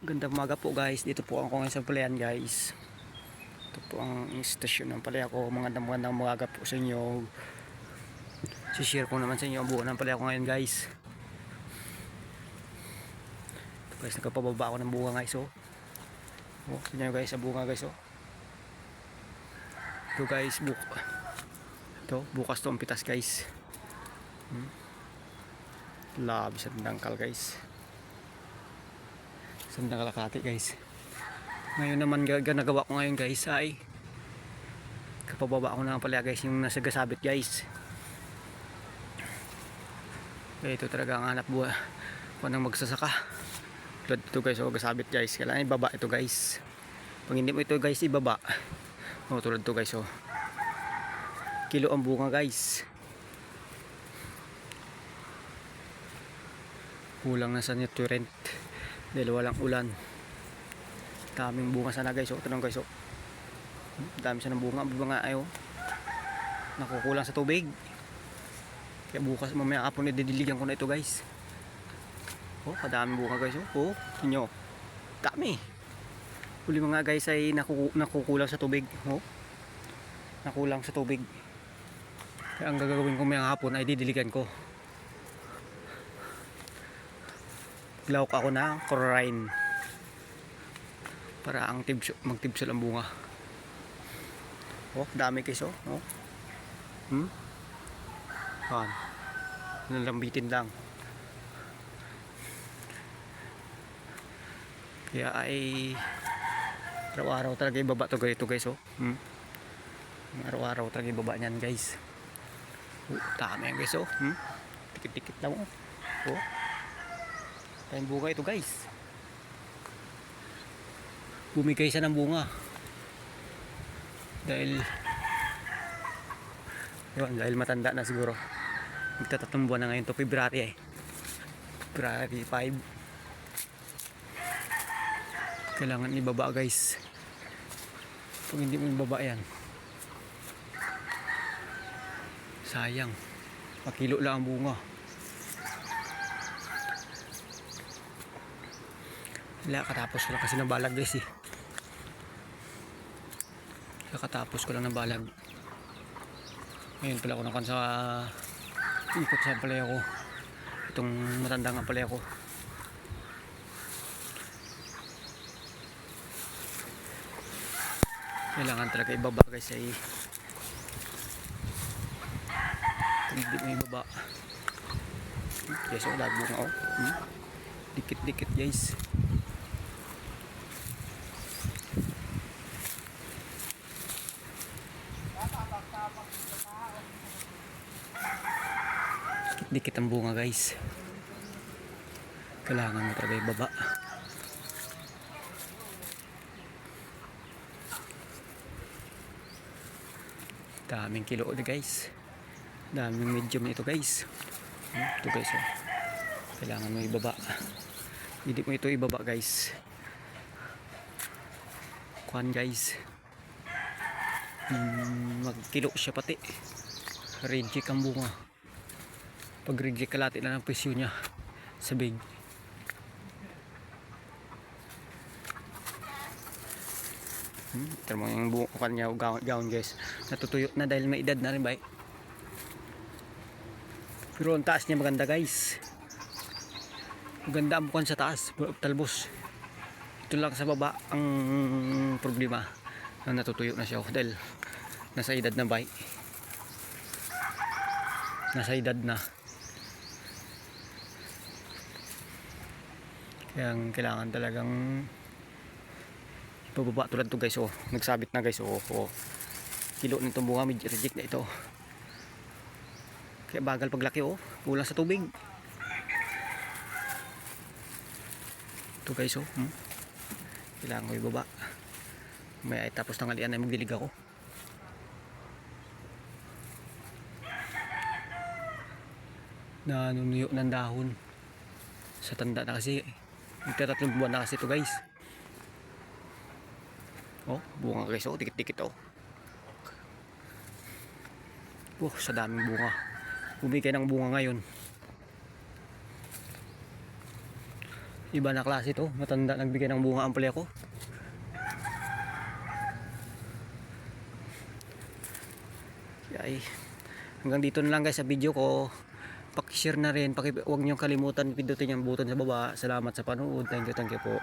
Ganda umaga po guys, dito po ako ngayon sa Palayan guys. Ito po ang istasyon ng Palaya ko. Magandang umaga po sa inyo. Sishare ko naman sa inyo ang buo ng Palaya ko ngayon guys. Ito guys, nagpapababa ako ng bunga guys oh. Oh, tignan nyo guys ang bunga guys oh. Ito guys, bukas to ang pitas guys. Labis at dangkal guys. Sandang kalakati guys. Ngayon naman nagawa ko ngayon guys ay kapababa ako na pala guys yung nasa gasabit guys. Kaya ito talaga ang hanap buhay ko ng magsasaka. Tulad ito guys o gasabit guys. Kailangan ibaba ito guys. Pag hindi mo ito guys ibaba. O tulad ito guys o. Kilo ang bunga guys. Kulang na sa nutrient dahil walang ulan. Daming bunga sana guys oh. Ito lang guys oh. Dami sana ng bunga ay oh. Nakukulang sa tubig. Kaya bukas mamaya hapon ididiligan ko na ito guys. Oh, kadaming bunga guys oh. Oh, inyo. Dami. Huli mga guys ay nakukulang sa tubig oh. Nakulang sa tubig. Kaya ang gagawin ko mamaya hapon ay didiligan ko. Lawak ako na chlorine para ang magtibsol ang bunga. Oh, dami guys oh. Oh. Yan. Nalambitin lang. Kaya ay araw-araw talaga ibaba to guys oh. Araw-araw talaga ibaba niyan guys. Oh, dami yan guys oh. Tikit-tikit lang oh. Oh. Tayong bunga ito guys. Bumigay siya ng bunga. Dahil matanda na siguro. Magtatatlong buwan na ngayon to. February February 5. Kailangan ibaba guys. Pag hindi mo ibaba yan, sayang. Pakilo lang ang bunga. Wala, katapos ko lang kasi ng balag guys eh. Katapos ko lang ng balag. Ngayon pala ako nakan sa ikot sa palaya ko. Itong matanda nga palaya ko. Kailangan talaga ibaba guys ay hindi mo ibaba. Guys, wala bunga oh. Dikit-dikit guys. Dikit ang bunga guys. Kailangan mo talaga ibaba. Daming kilo guys. Daming medium ito guys. Ito guys oh. Kailangan mo ibaba. Hindi mo ito ibaba guys. Kuhan guys. Magkilo siya pati. Reject ang bunga. Pag reject kalati na ng presyo niya sa big. Ito mo yung bukan niya gown guys. Natutuyo na dahil may edad na rin ba eh. Pero ang taas niya maganda guys. Maganda ang bukan sa taas. Talbos. Ito lang sa baba ang problema. Natutuyo na siya dahil nasa edad na ba eh. Nasa edad na. Kaya kailangan talagang ibababa tulad to guys oh. Nagsabit na guys oh. Kilo nitong bunga medyo reject na ito. Kaya bagal paglaki oh. Kulang sa tubig. Ito guys oh. Kailangan ko ibaba. May tapos tanghalian ay magdilig ako. Nanunuyo ng dahon. Sa tanda na kasi. Magtatatlong buwan na kasi ito guys. Oh, bunga guys oh, dikit-dikit oh. Oh, sa daming bunga. Bumigay ng bunga ngayon. Iba na klase to. Matanda nagbigay ng bunga ang puli ako. Ay, hanggang dito na lang guys sa video ko. Paki-share na rin. Huwag niyong kalimutan pindutin yung button sa baba. Salamat sa panood. Thank you po.